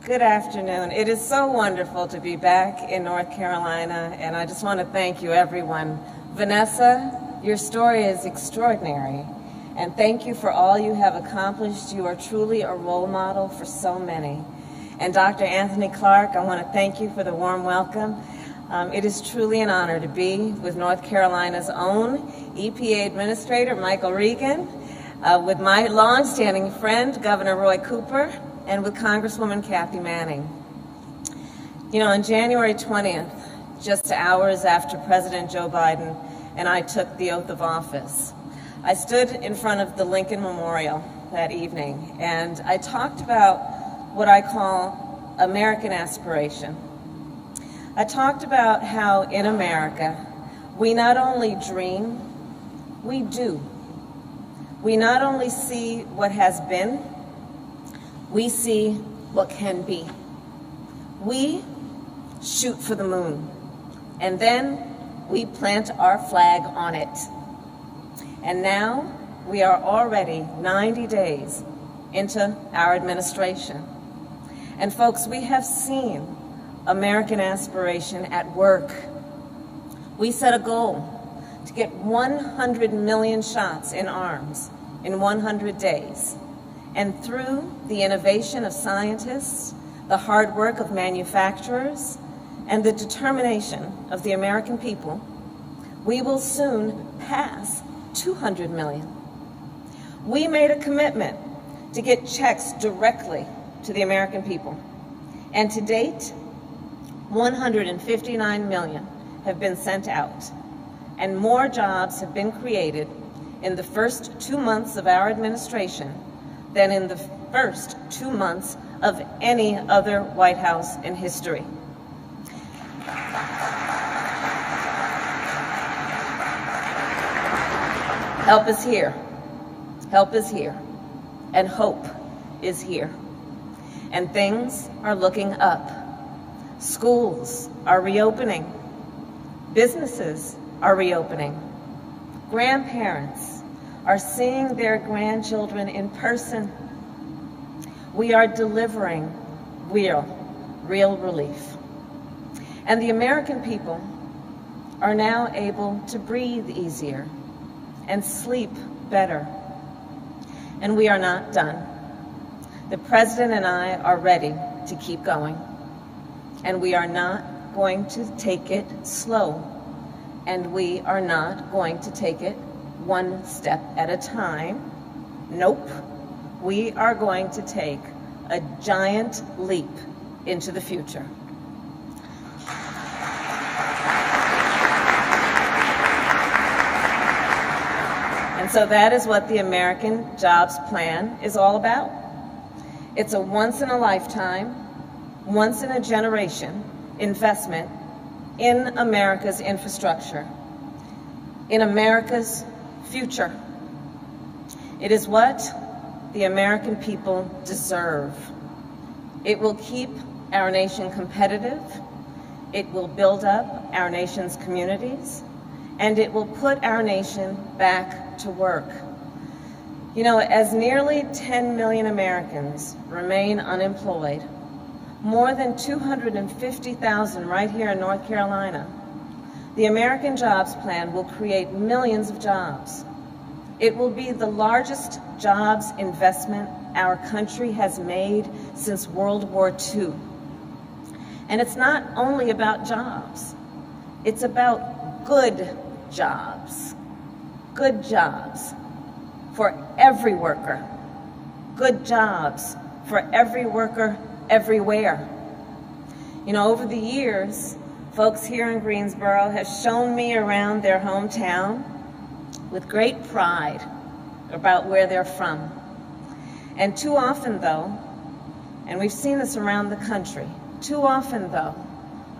Good afternoon. It is so wonderful to be back in North Carolina, and I just want to thank you, everyone. Vanessa, your story is extraordinary, and thank you for all you have accomplished. You are truly a role model for so many. And Dr. Anthony Clark, I want to thank you for the warm welcome. It is truly an honor to be with North Carolina's own EPA Administrator, Michael Regan, with my longstanding friend, Governor Roy Cooper, and with Congresswoman Kathy Manning. You know, on January 20th, just hours after President Joe Biden and I took the oath of office, I stood in front of the Lincoln Memorial that evening, and I talked about what I call American aspiration. I talked about how in America, we not only dream, we do. We not only see what has been, we see what can be. We shoot for the moon, and then we plant our flag on it. And now we are already 90 days into our administration. And folks, we have seen American aspiration at work. We set a goal to get 100 million shots in arms in 100 days. And through the innovation of scientists, the hard work of manufacturers, and the determination of the American people, we will soon pass 200 million. We made a commitment to get checks directly to the American people. And to date, 159 million have been sent out, and more jobs have been created in the first 2 months of our administration than in the first 2 months of any other White House in history. Help is here. Help is here. And hope is here. And things are looking up. Schools are reopening. Businesses are reopening. Grandparents are seeing their grandchildren in person. We are delivering real relief. And the American people are now able to breathe easier and sleep better. And we are not done. The President and I are ready to keep going. And we are not going to take it slow. And we are not going to take it one step at a time. Nope. We are going to take a giant leap into the future. And so that is what the American Jobs Plan is all about. It's a once-in-a-lifetime, once-in-a-generation investment in America's infrastructure, in America's future. It is what the American people deserve. It will keep our nation competitive, it will build up our nation's communities, and it will put our nation back to work. You know, as nearly 10 million Americans remain unemployed, more than 250,000 right here in North Carolina, the American Jobs Plan will create millions of jobs. It will be the largest jobs investment our country has made since World War II. And it's not only about jobs, it's about good jobs. Good jobs for every worker. Good jobs for every worker everywhere. You know, over the years, folks here in Greensboro have shown me around their hometown with great pride about where they're from. And too often, though, and we've seen this around the country, too often, though,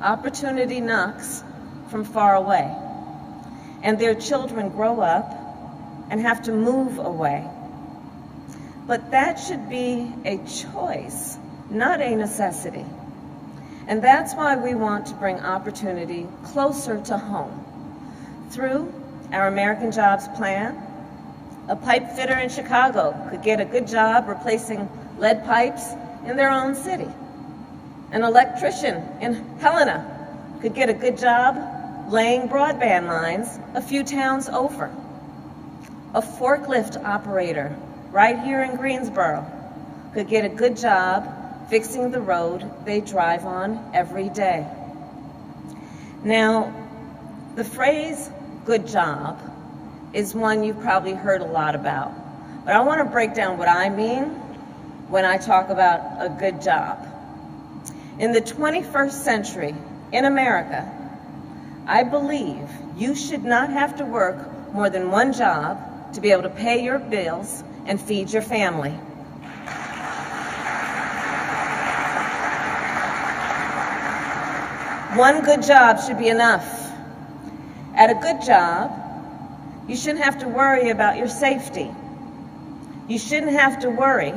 opportunity knocks from far away, and their children grow up and have to move away. But that should be a choice, not a necessity. And that's why we want to bring opportunity closer to home. Through our American Jobs Plan, a pipe fitter in Chicago could get a good job replacing lead pipes in their own city. An electrician in Helena could get a good job laying broadband lines a few towns over. A forklift operator right here in Greensboro could get a good job fixing the road they drive on every day. Now, the phrase good job is one you've probably heard a lot about, but I want to break down what I mean when I talk about a good job. In the 21st century, in America, I believe you should not have to work more than one job to be able to pay your bills and feed your family. One good job should be enough. At a good job, you shouldn't have to worry about your safety. You shouldn't have to worry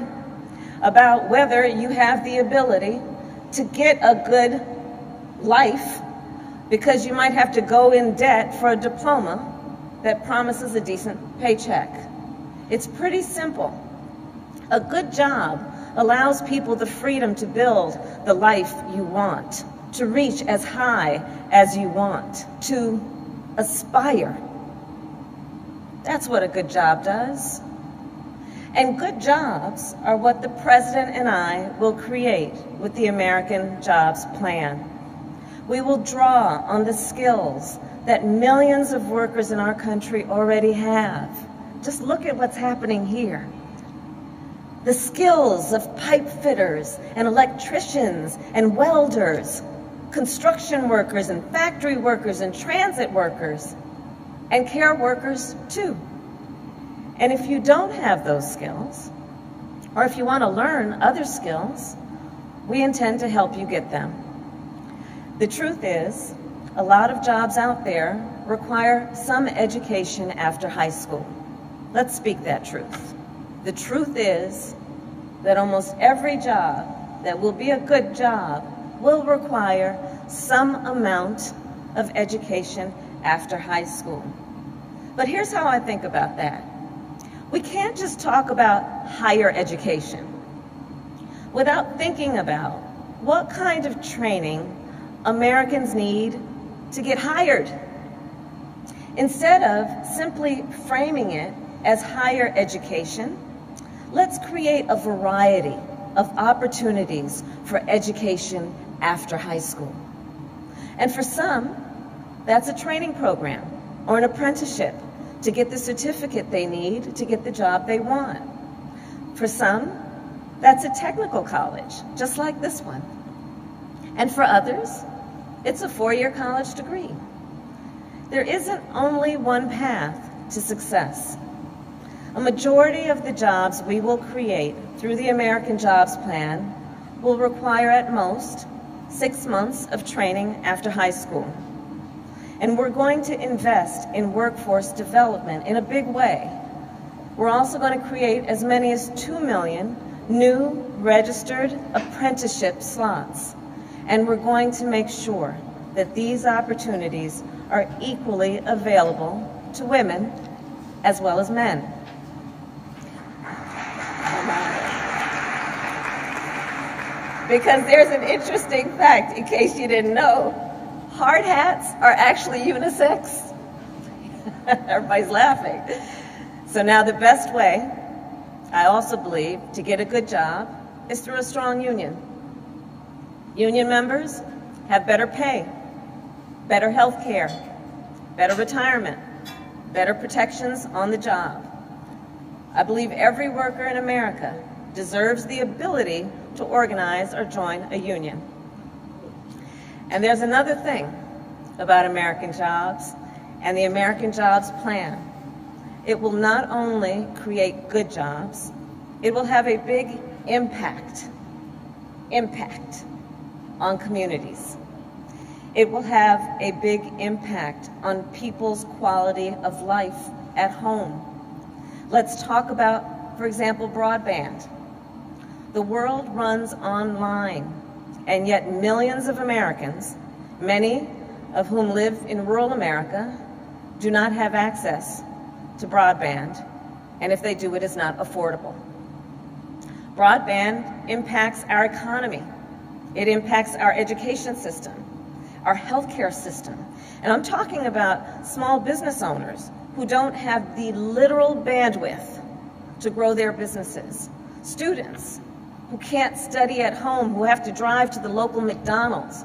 about whether you have the ability to get a good life, because you might have to go in debt for a diploma that promises a decent paycheck. It's pretty simple. A good job allows people the freedom to build the life you want, to reach as high as you want, to aspire. That's what a good job does. And good jobs are what the President and I will create with the American Jobs Plan. We will draw on the skills that millions of workers in our country already have. Just look at what's happening here. The skills of pipe fitters and electricians and welders, construction workers and factory workers and transit workers, and care workers too. And if you don't have those skills, or if you want to learn other skills, we intend to help you get them. The truth is, a lot of jobs out there require some education after high school. Let's speak that truth. The truth is that almost every job that will be a good job will require some amount of education after high school. But here's how I think about that. We can't just talk about higher education without thinking about what kind of training Americans need to get hired. Instead of simply framing it as higher education, let's create a variety of opportunities for education after high school. And for some, that's a training program or an apprenticeship to get the certificate they need to get the job they want. For some, that's a technical college, just like this one. And for others, it's a 4-year college degree. There isn't only one path to success. A majority of the jobs we will create through the American Jobs Plan will require at most 6 months of training after high school. And we're going to invest in workforce development in a big way. We're also going to create as many as 2 million new registered apprenticeship slots. And we're going to make sure that these opportunities are equally available to women as well as men. Because there's an interesting fact, in case you didn't know, hard hats are actually unisex. Everybody's laughing. So now the best way, I also believe, to get a good job is through a strong union. Union members have better pay, better health care, better retirement, better protections on the job. I believe every worker in America deserves the ability to organize or join a union. And there's another thing about American jobs and the American Jobs Plan. It will not only create good jobs, it will have a big impact on communities. It will have a big impact on people's quality of life at home. Let's talk about, for example, broadband. The world runs online, and yet millions of Americans, many of whom live in rural America, do not have access to broadband, and if they do, it is not affordable. Broadband impacts our economy. It impacts our education system, our healthcare system. And I'm talking about small business owners who don't have the literal bandwidth to grow their businesses. Students who can't study at home, who have to drive to the local McDonald's,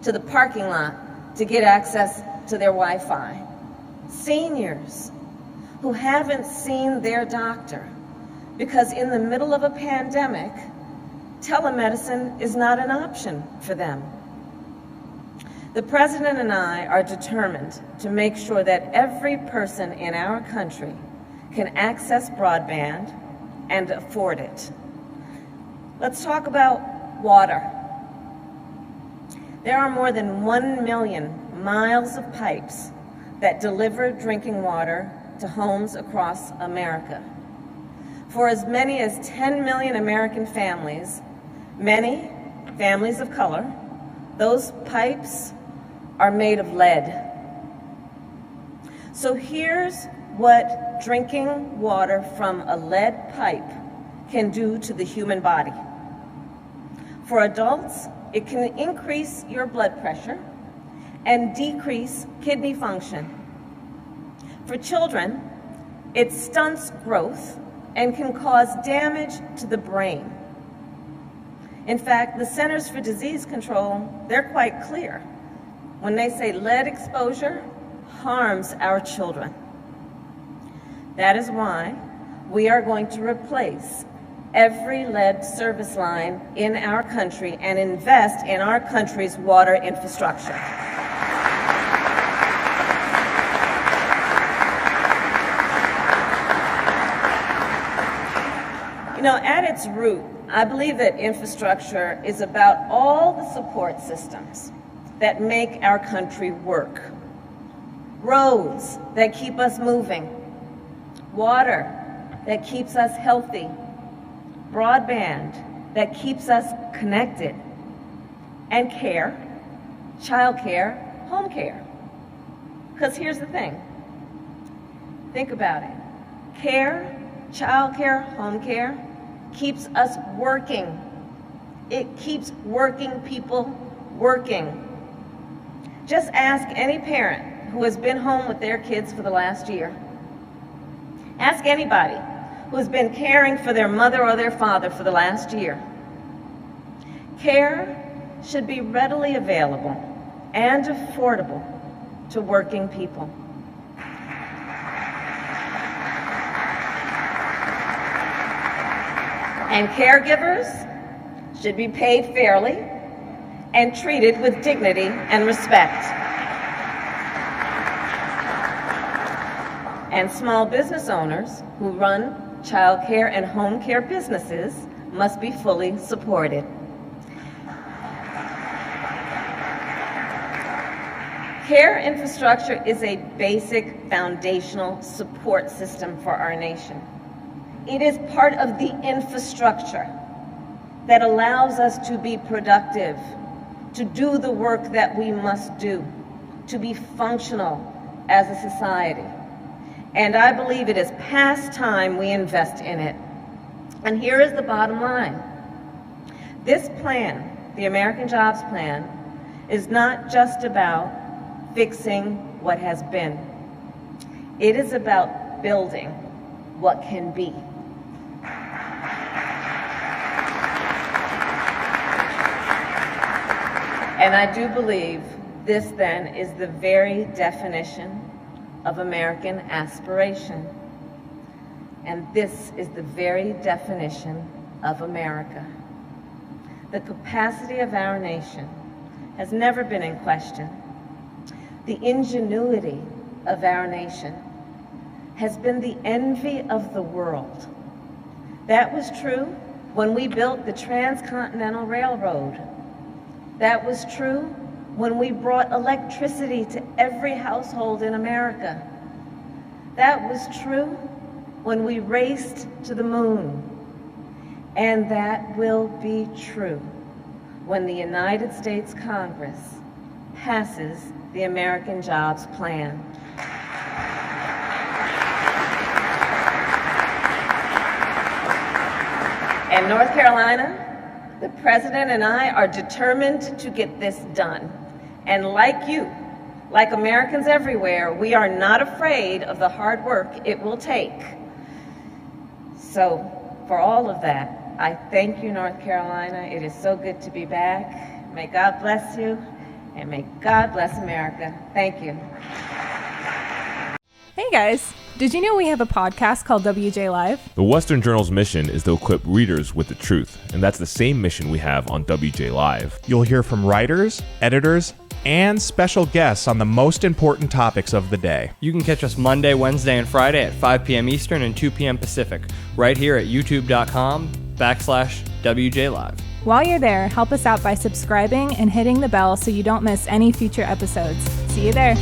to the parking lot to get access to their Wi-Fi. Seniors who haven't seen their doctor because in the middle of a pandemic, telemedicine is not an option for them. The President and I are determined to make sure that every person in our country can access broadband and afford it. Let's talk about water. There are more than 1 million miles of pipes that deliver drinking water to homes across America. For as many as 10 million American families, many families of color, those pipes are made of lead. So here's what drinking water from a lead pipe can do to the human body. For adults, it can increase your blood pressure and decrease kidney function. For children, it stunts growth and can cause damage to the brain. In fact, the Centers for Disease Control, they're quite clear when they say lead exposure harms our children. That is why we are going to replace every lead service line in our country and invest in our country's water infrastructure. You know, at its root, I believe that infrastructure is about all the support systems that make our country work. Roads that keep us moving, water that keeps us healthy, broadband that keeps us connected, and care, childcare, home care. Because here's the thing. Think about it. Care, childcare, home care keeps us working. It keeps working people working. Just ask any parent who has been home with their kids for the last year. Ask anybody who has been caring for their mother or their father for the last year. Care should be readily available and affordable to working people. And caregivers should be paid fairly and treated with dignity and respect. And small business owners who run child care and home care businesses must be fully supported. Care infrastructure is a basic foundational support system for our nation. It is part of the infrastructure that allows us to be productive, to do the work that we must do, to be functional as a society. And I believe it is past time we invest in it. And here is the bottom line. This plan, the American Jobs Plan, is not just about fixing what has been. It is about building what can be. And I do believe this then is the very definition of American aspiration. And this is the very definition of America. The capacity of our nation has never been in question. The ingenuity of our nation has been the envy of the world. That was true when we built the Transcontinental Railroad. That was true when we brought electricity to every household in America. That was true when we raced to the moon. And that will be true when the United States Congress passes the American Jobs Plan. And North Carolina the President and I are determined to get this done. And like you, like Americans everywhere, we are not afraid of the hard work it will take. So, for all of that, I thank you, North Carolina. It is so good to be back. May God bless you, and may God bless America. Thank you. Hey guys, did you know we have a podcast called WJ Live? The Western Journal's mission is to equip readers with the truth, and that's the same mission we have on WJ Live. You'll hear from writers, editors, and special guests on the most important topics of the day. You can catch us Monday, Wednesday, and Friday at 5 p.m. Eastern and 2 p.m. Pacific, right here at youtube.com/WJ Live. While you're there, help us out by subscribing and hitting the bell so you don't miss any future episodes. See you there.